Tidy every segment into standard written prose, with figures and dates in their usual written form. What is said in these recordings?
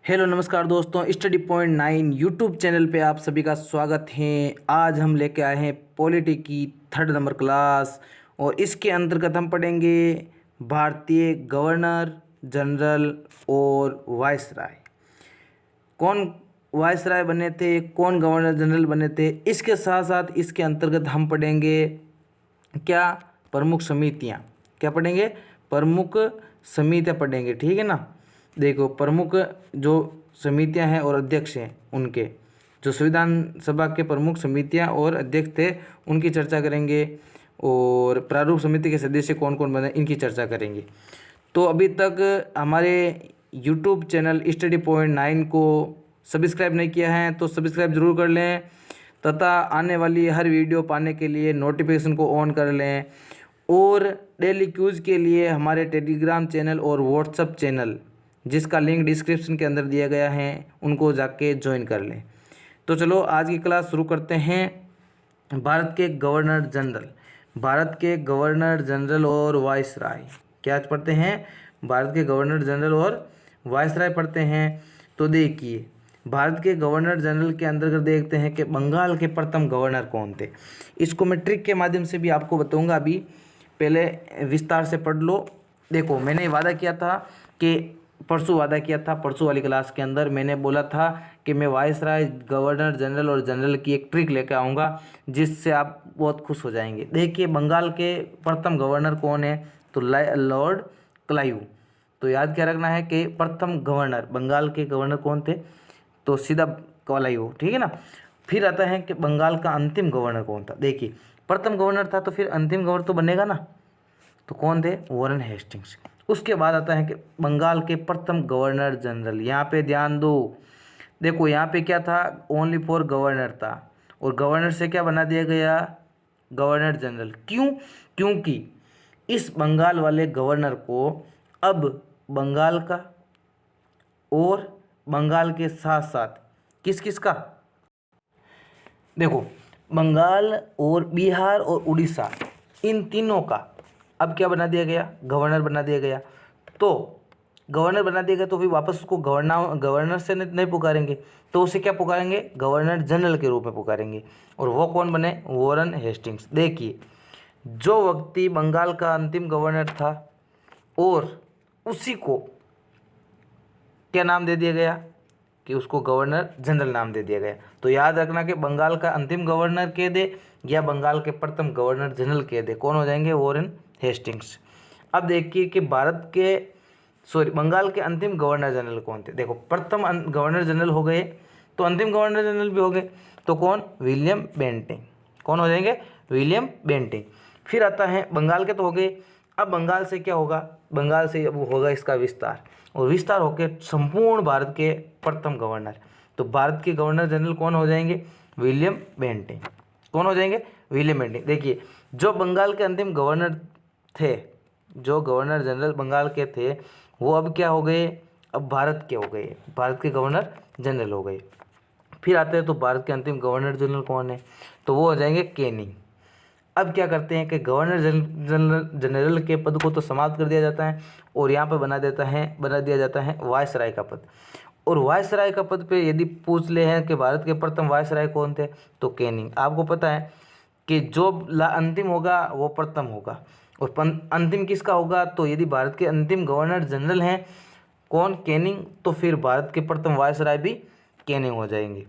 Hello नमस्कार दोस्तों, study point 9 YouTube channel पे आप सभी का स्वागत है। आज हम लेके आए हैं पॉलिटी की 3rd नंबर क्लास और इसके अंतर्गत हम पढ़ेंगे भारतीय गवर्नर जनरल और वायसराय। कौन वायसराय बने थे, कौन गवर्नर जनरल बने थे, इसके साथ साथ इसके अंतर्गत हम पढ़ेंगे क्या प्रमुख समितियाँ। क्या पढ़ेंगे? प्रमुख समितियाँ पढ़ेंगे, ठीक है ना। देखो, प्रमुख जो समितियां हैं और अध्यक्ष हैं उनके, जो संविधान सभा के प्रमुख समितियां और अध्यक्ष थे उनकी चर्चा करेंगे, और प्रारूप समिति के सदस्य कौन कौन बने इनकी चर्चा करेंगे। तो अभी तक हमारे यूट्यूब चैनल स्टडी पॉइंट 9 को सब्सक्राइब नहीं किया है तो सब्सक्राइब जरूर कर लें, तथा आने वाली हर वीडियो पाने के लिए नोटिफिकेशन को ऑन कर लें। और डेली क्यूज़ के लिए हमारे टेलीग्राम चैनल और व्हाट्सएप चैनल, जिसका लिंक डिस्क्रिप्शन के अंदर दिया गया है, उनको जाके ज्वाइन कर लें। तो चलो आज की क्लास शुरू करते हैं। भारत के गवर्नर जनरल, भारत के गवर्नर जनरल और वायसराय। क्या आज पढ़ते हैं? भारत के गवर्नर जनरल और वायसराय पढ़ते हैं। तो देखिए, भारत के गवर्नर जनरल के अंतर्गत देखते हैं कि बंगाल के प्रथम गवर्नर कौन थे। इसको मैं ट्रिक के माध्यम से भी आपको बताऊंगा, अभी पहले विस्तार से पढ़ लो। देखो, मैंने वादा किया था कि परसों वाली क्लास के अंदर मैंने बोला था कि मैं वायसराय, गवर्नर जनरल और जनरल की एक ट्रिक लेकर आऊँगा जिससे आप बहुत खुश हो जाएंगे। देखिए, बंगाल के प्रथम गवर्नर कौन है? तो लॉर्ड क्लाइव। तो याद क्या रखना है कि प्रथम गवर्नर बंगाल के गवर्नर कौन थे? तो सीधा क्लाइव, ठीक है ना। फिर आता है कि बंगाल का अंतिम गवर्नर कौन था। देखिए, प्रथम गवर्नर था तो फिर अंतिम गवर्नर तो बनेगा ना, तो कौन थे? Warren Hastings. उसके बाद आता है कि बंगाल के प्रथम गवर्नर जनरल। यहाँ पे ध्यान दो, देखो यहाँ पे क्या था? ओनली फॉर गवर्नर था, और गवर्नर से क्या बना दिया गया? Governor general. क्यों? क्योंकि इस बंगाल वाले गवर्नर को अब बंगाल का और बंगाल के साथ साथ किस किस का, देखो, बंगाल और बिहार और उड़ीसा, इन तीनों का अब क्या बना दिया गया? गवर्नर बना दिया गया। तो गवर्नर बना दिया गया तो फिर वापस उसको गवर्नर से नहीं पुकारेंगे, तो उसे क्या पुकारेंगे? गवर्नर जनरल के रूप में पुकारेंगे। और वो कौन बने? Warren Hastings. देखिए, जो व्यक्ति बंगाल का अंतिम गवर्नर था और उसी को क्या नाम दे दिया गया? कि उसको गवर्नर जनरल नाम दे दिया गया। तो याद रखना कि बंगाल का अंतिम गवर्नर कह दे या बंगाल के प्रथम गवर्नर जनरल कह दे, कौन हो जाएंगे? Warren Hastings. अब देखिए कि बंगाल के अंतिम गवर्नर जनरल कौन थे। देखो, प्रथम गवर्नर जनरल हो गए तो अंतिम गवर्नर जनरल भी हो गए, तो कौन? William Bentinck. कौन हो जाएंगे? William Bentinck. फिर आता है, बंगाल के तो हो गए, अब बंगाल से क्या होगा? बंगाल से अब होगा इसका विस्तार, और विस्तार होकर संपूर्ण भारत के प्रथम गवर्नर। तो भारत के गवर्नर जनरल कौन हो जाएंगे? William Bentinck. कौन हो जाएंगे? William Bentinck. देखिए, जो बंगाल के अंतिम गवर्नर थे, जो गवर्नर जनरल बंगाल के थे, वो अब क्या हो गए? अब भारत के हो गए, भारत के गवर्नर जनरल हो गए। फिर आते हैं तो भारत के अंतिम गवर्नर जनरल कौन है? तो वो हो जाएंगे कैनिंग। अब क्या करते हैं कि गवर्नर जनरल के पद को तो समाप्त कर दिया जाता है और यहाँ पर बना दिया जाता है वायसराय का पद। और वायसराय का पद पे यदि पूछ ले हैं कि भारत के प्रथम वायसराय कौन थे, तो कैनिंग। आपको पता है कि जो अंतिम होगा वो प्रथम होगा, और अंतिम किसका होगा? तो यदि भारत के अंतिम गवर्नर जनरल हैं कौन? कैनिंग, तो फिर भारत के प्रथम वायसराय भी कैनिंग हो जाएंगे।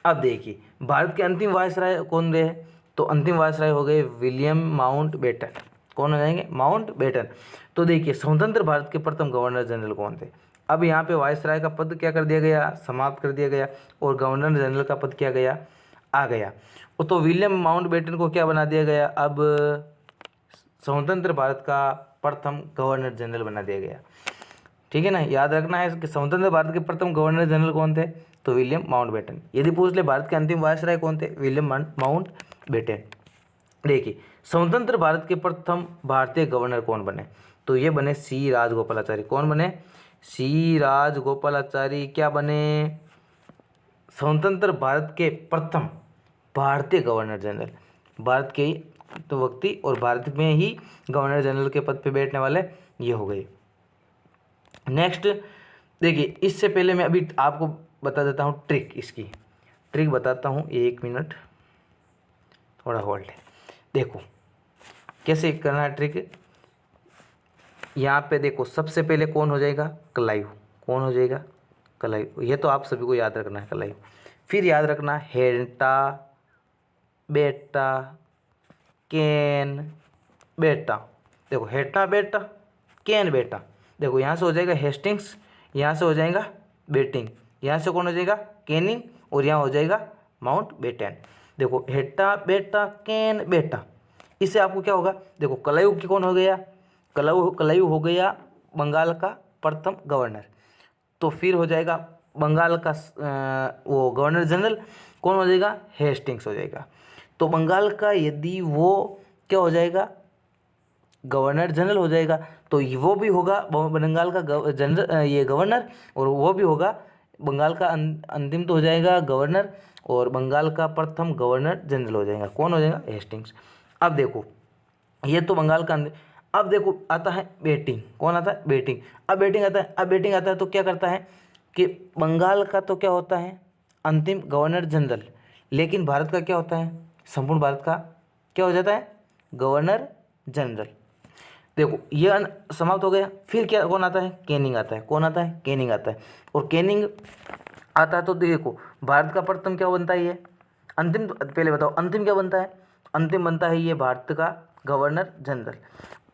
अब देखिए, भारत के अंतिम वायसराय कौन रहे? तो अंतिम वायसराय हो गए विलियम माउंटबेटन। कौन हो जाएंगे? माउंटबेटन। तो देखिए, स्वतंत्र भारत के प्रथम गवर्नर जनरल कौन थे? अब यहाँ पे वायसराय का पद क्या कर दिया गया? समाप्त कर दिया गया, और गवर्नर जनरल का पद क्या गया? आ गया। तो विलियम माउंटबेटन को क्या बना दिया गया? अब स्वतंत्र भारत का प्रथम गवर्नर जनरल बना दिया गया, ठीक है ना। याद रखना है कि स्वतंत्र भारत के प्रथम गवर्नर जनरल कौन थे? तो विलियम माउंटबेटन। यदि पूछ ले भारत के अंतिम वायसराय कौन थे? William Mountbatten. देखिए, स्वतंत्र भारत के प्रथम भारतीय गवर्नर कौन बने? तो ये बने सी राजगोपालाचारी। कौन बने? सी राजगोपालाचारी। क्या बने? स्वतंत्र भारत के प्रथम भारतीय गवर्नर जनरल। भारत के ही तो व्यक्ति और भारत में ही गवर्नर जनरल के पद पे बैठने वाले ये हो गए। नेक्स्ट, देखिए इससे पहले मैं अभी आपको बता देता हूँ ट्रिक, इसकी ट्रिक बताता हूँ। 1 मिनट थोड़ा होल्ड है। देखो कैसे करना है ट्रिक। यहाँ पे देखो सबसे पहले कौन हो जाएगा, क्लाइव। कौन हो जाएगा, क्लाइव। ये तो आप सभी को याद रखना है, क्लाइव। फिर याद रखना हेल्टा, बेटा, कैन, बेटा। देखो हेल्टा बेटा, कैन बेटा। देखो यहाँ से हो जाएगा हेस्टिंग्स, यहाँ से हो जाएगा बेटिंग, यहाँ से कौन हो जाएगा, कैनिंग, और यहाँ हो जाएगा माउंट बेटन। देखो हेल्टा बेटा कैन बेटा। इससे आपको क्या होगा, देखो क्लाइव की कौन हो गया, क्लाइव हो गया बंगाल का प्रथम गवर्नर। तो फिर हो जाएगा बंगाल का वो गवर्नर जनरल कौन हो जाएगा, हेस्टिंग्स हो जाएगा। तो बंगाल का यदि वो क्या हो जाएगा, गवर्नर जनरल हो जाएगा, तो वो भी होगा बंगाल का जनरल, ये गवर्नर, और वो भी होगा बंगाल का अंतिम तो हो जाएगा गवर्नर, और बंगाल का प्रथम गवर्नर जनरल हो जाएगा। कौन हो जाएगा, हेस्टिंग्स। अब देखो ये तो बंगाल का अब देखो आता है बेटिंग। कौन आता है, बेटिंग। अब बेटिंग आता है, अब बेटिंग आता है तो क्या करता है कि बंगाल का तो क्या होता है, अंतिम गवर्नर जनरल, लेकिन भारत का क्या होता है, संपूर्ण भारत का क्या हो जाता है, गवर्नर जनरल। देखो ये समाप्त हो गया। फिर क्या कौन आता है, कैनिंग आता है। कौन आता है, कैनिंग आता है। और कैनिंग आता है तो देखो भारत का प्रथम क्या बनता है, ये अंतिम। पहले बताओ अंतिम क्या बनता है, अंतिम बनता है ये भारत का गवर्नर जनरल।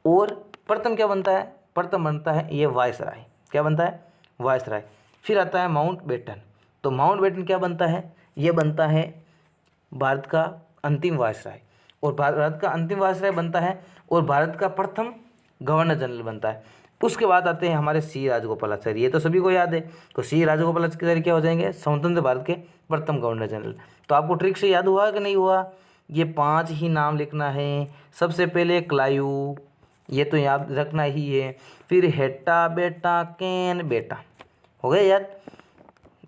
और प्रथम क्या बनता है, प्रथम बनता है ये वायसराय। क्या बनता है, वायसराय। फिर आता है माउंट बेटन। तो माउंट बेटन क्या बनता है, ये बनता है भारत का अंतिम वायसराय। और भारत का अंतिम वायसराय बनता है और भारत का प्रथम गवर्नर जनरल बनता है। उसके बाद आते हैं हमारे सी राजगोपालाचारी। ये तो सभी को याद है। तो सी राजगोपालाचारी क्या हो जाएंगे, स्वतंत्र भारत के प्रथम गवर्नर जनरल। तो आपको ट्रिक से याद हुआ कि नहीं हुआ, ये 5 ही नाम लिखना है। सबसे पहले क्लाइव, ये तो याद रखना ही है। फिर हेटा बेटा कैन बेटा, हो गए याद।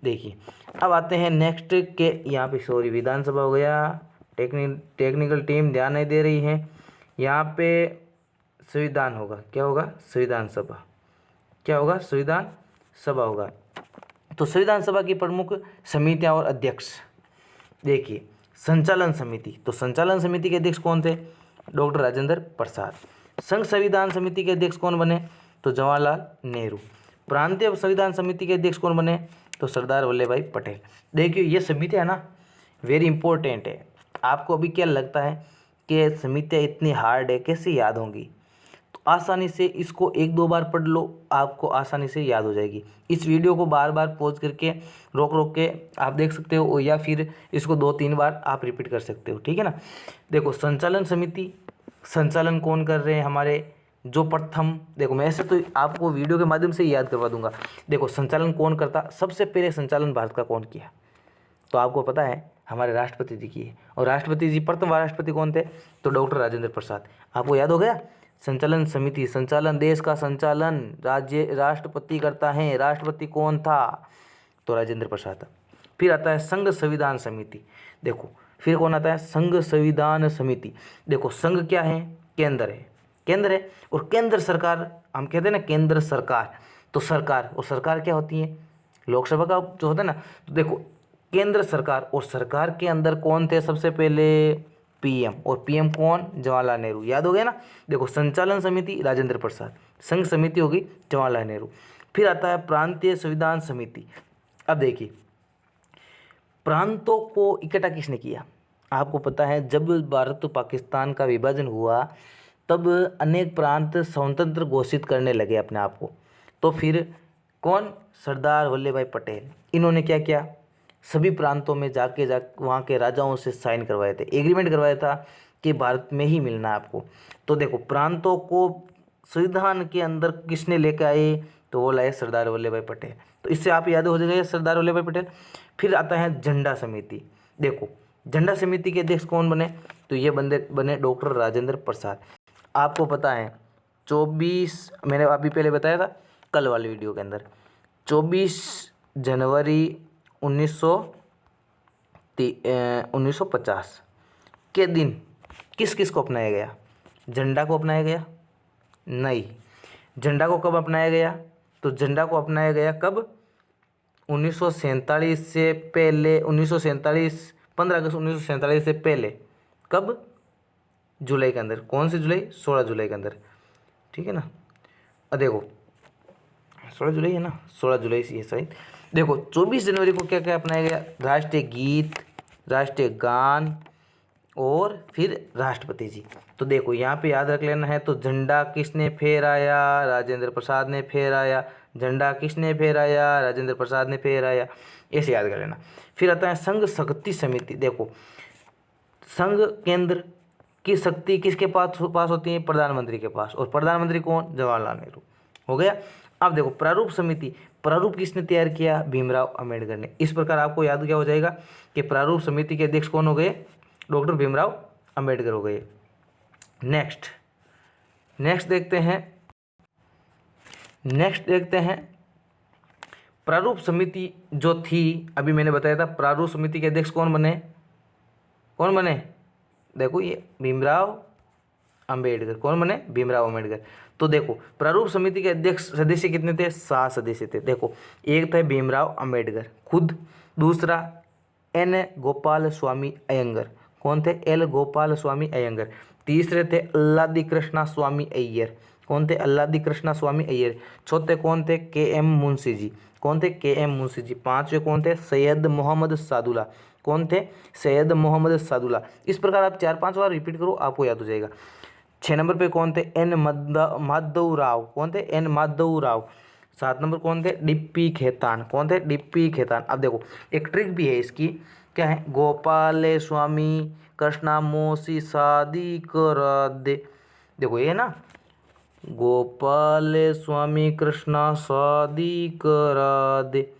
देखिए अब आते हैं नेक्स्ट के, यहाँ पे सॉरी विधानसभा हो गया, टेक्निकल टीम ध्यान नहीं दे रही है। यहाँ पे संविधान होगा, क्या होगा, संविधान सभा। क्या होगा, संविधान सभा होगा। तो संविधान सभा की प्रमुख समितियाँ और अध्यक्ष देखिए, संचालन समिति। तो संचालन समिति के अध्यक्ष कौन थे, डॉक्टर राजेंद्र प्रसाद। संघ संविधान समिति के अध्यक्ष कौन बने, तो जवाहरलाल नेहरू। प्रांतीय संविधान समिति के अध्यक्ष कौन बने, तो सरदार वल्लभ भाई पटेल। देखिए ये समितियाँ है ना, वेरी इंपॉर्टेंट है। आपको अभी क्या लगता है कि समितियाँ इतनी हार्ड है, कैसे याद होंगी, तो आसानी से इसको 1-2 बार पढ़ लो, आपको आसानी से याद हो जाएगी। इस वीडियो को बार बार पॉज करके रोक रोक के आप देख सकते हो, या फिर इसको 2-3 बार आप रिपीट कर सकते हो, ठीक है ना। देखो संचालन समिति, संचालन कौन कर रहे हैं, हमारे जो प्रथम, देखो मैं ऐसे तो आपको वीडियो के माध्यम से ही याद करवा दूंगा। देखो संचालन कौन करता, सबसे पहले संचालन भारत का कौन किया, तो आपको पता है हमारे राष्ट्रपति जी की है। और राष्ट्रपति जी प्रथम राष्ट्रपति कौन थे, तो डॉक्टर राजेंद्र प्रसाद। आपको याद हो गया। संचालन समिति, संचालन, देश का संचालन राज्य राष्ट्रपति करता है। राष्ट्रपति कौन था, तो राजेंद्र प्रसाद। फिर आता है संघ संविधान समिति। देखो फिर कौन आता है, संघ संविधान समिति। देखो संघ क्या है, केंद्र है, केंद्र है। और केंद्र सरकार, हम कहते हैं ना केंद्र सरकार, तो सरकार, और सरकार क्या होती है, लोकसभा का जो होता है ना। तो देखो केंद्र सरकार, और सरकार के अंदर कौन थे सबसे पहले, पीएम। और पीएम कौन, जवाहरलाल नेहरू। याद हो गया ना। देखो संचालन समिति राजेंद्र प्रसाद, संघ समिति होगी जवाहरलाल नेहरू। फिर आता है प्रांतीय संविधान समिति। अब देखिए प्रांतों को इकट्ठा किसने किया, आपको पता है जब भारत तो पाकिस्तान का विभाजन हुआ तब अनेक प्रांत स्वतंत्र घोषित करने लगे अपने आप को। तो फिर कौन, सरदार वल्लभ भाई पटेल। इन्होंने क्या किया, सभी प्रांतों में जाके वहाँ के राजाओं से साइन करवाए थे, एग्रीमेंट करवाया था कि भारत में ही मिलना है आपको। तो देखो प्रांतों को संविधान के अंदर किसने लेकर आए, तो वो लाए सरदार वल्लभ भाई पटेल। तो इससे आप याद हो जाएगा सरदार वल्लभ भाई पटेल। फिर आता है झंडा समिति। देखो झंडा समिति के अध्यक्ष कौन बने, तो ये बने डॉक्टर राजेंद्र प्रसाद। आपको पता है 24, मैंने अभी पहले बताया था कल वाली वीडियो के अंदर, 24 जनवरी 1950 के दिन किस किस को अपनाया गया, झंडा को अपनाया गया, नहीं। झंडा को कब अपनाया गया, तो झंडा को अपनाया गया कब? 1947 से पहले, 1947, 15 अगस्त 1947 से पहले। कब? जुलाई के अंदर। कौन सी जुलाई? 16 जुलाई के अंदर, ठीक है ना। अब देखो 16 जुलाई है ना, 16 जुलाई से शायद। देखो 24 जनवरी को क्या क्या अपनाया गया? राष्ट्रीय गीत, राष्ट्रीय गान और फिर राष्ट्रपति जी। तो देखो यहाँ पे याद रख लेना है। तो झंडा किसने फहराया? राजेंद्र प्रसाद ने फहराया। झंडा किसने फहराया? राजेंद्र प्रसाद ने फहराया। ऐसे याद कर लेना। फिर आता है संघ शक्ति समिति। देखो संघ केंद्र की शक्ति किसके पास होती है? प्रधानमंत्री के पास। और प्रधानमंत्री कौन? जवाहरलाल नेहरू। हो गया। अब देखो प्रारूप समिति, प्रारूप किसने तैयार किया? भीमराव अंबेडकर ने। इस प्रकार आपको याद क्या हो जाएगा कि प्रारूप समिति के अध्यक्ष कौन हो गए? डॉक्टर भीमराव अंबेडकर हो गए। नेक्स्ट देखते हैं प्रारूप समिति जो थी, अभी मैंने बताया था प्रारूप समिति के अध्यक्ष कौन बने? देखो ये भीमराव अंबेडकर। कौन बने? भीमराव अंबेडकर। तो देखो प्रारूप समिति के अध्यक्ष सदस्य कितने थे? 7 सदस्य थे। देखो एक थे भीमराव अंबेडकर खुद, दूसरा एन गोपाल स्वामी अयंगर। कौन थे? एल गोपाल स्वामी अयंगर। तीसरे थे अल्लादी कृष्णा स्वामी अय्यर। कौन थे? अल्लादी कृष्णा स्वामी अय्यर। चौथे कौन थे? के एम मुंशी जी। कौन थे? के एम मुंशी जी। पांचवे कौन थे? सैयद मोहम्मद सादुल्ला। कौन थे? सैयद मोहम्मद सादुल्ला। इस प्रकार आप 4-5 बार रिपीट करो, आपको याद हो जाएगा। 6 नंबर पे कौन थे? एन माधव राव। कौन थे? एन माधव राव। 7 नंबर कौन थे? डिप्पी खेतान। कौन थे? डिप्पी खेतान। अब देखो एक ट्रिक भी है इसकी, क्या है? गोपाल स्वामी कृष्णा मोसी शादी करा दे। देखो ये है ना, गोपाल स्वामी कृष्णा शादी करा दे,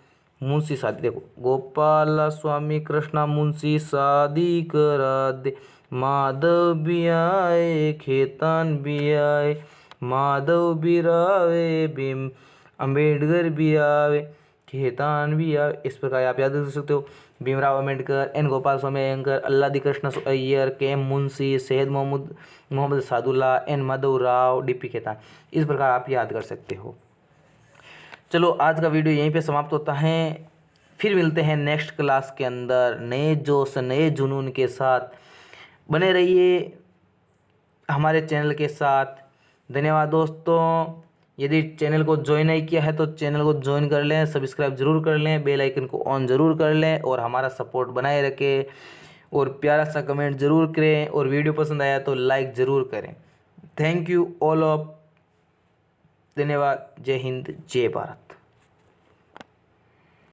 मुंशी शादी। देखो गोपाल स्वामी कृष्णा मुंशी शादी करा दे, माधव भी आए खेतान भी आए, माधव भी रावे भीम अंबेडकर भी आवे, खेतान भी आवे। इस प्रकार आप याद कर सकते हो। Bhimrao Ambedkar, N Gopalaswami Ayyangar, Alladi Krishna Ayyar, K M Munshi, Syed Mohammad Saadullah, N Madhava Rao, D P Khaitan. इस प्रकार आप याद कर सकते हो। चलो आज का वीडियो यहीं पे समाप्त होता है। फिर मिलते हैं नेक्स्ट क्लास के अंदर नए जोश नए जुनून के साथ। बने रहिए हमारे चैनल के साथ। धन्यवाद दोस्तों। यदि चैनल को ज्वाइन नहीं किया है तो चैनल को ज्वाइन कर लें, सब्सक्राइब जरूर कर लें, बेल आइकन को ऑन ज़रूर कर लें और हमारा सपोर्ट बनाए रखें और प्यारा सा कमेंट ज़रूर करें और वीडियो पसंद आया तो लाइक ज़रूर करें। Thank you all of. धन्यवाद। जय हिंद, जय भारत।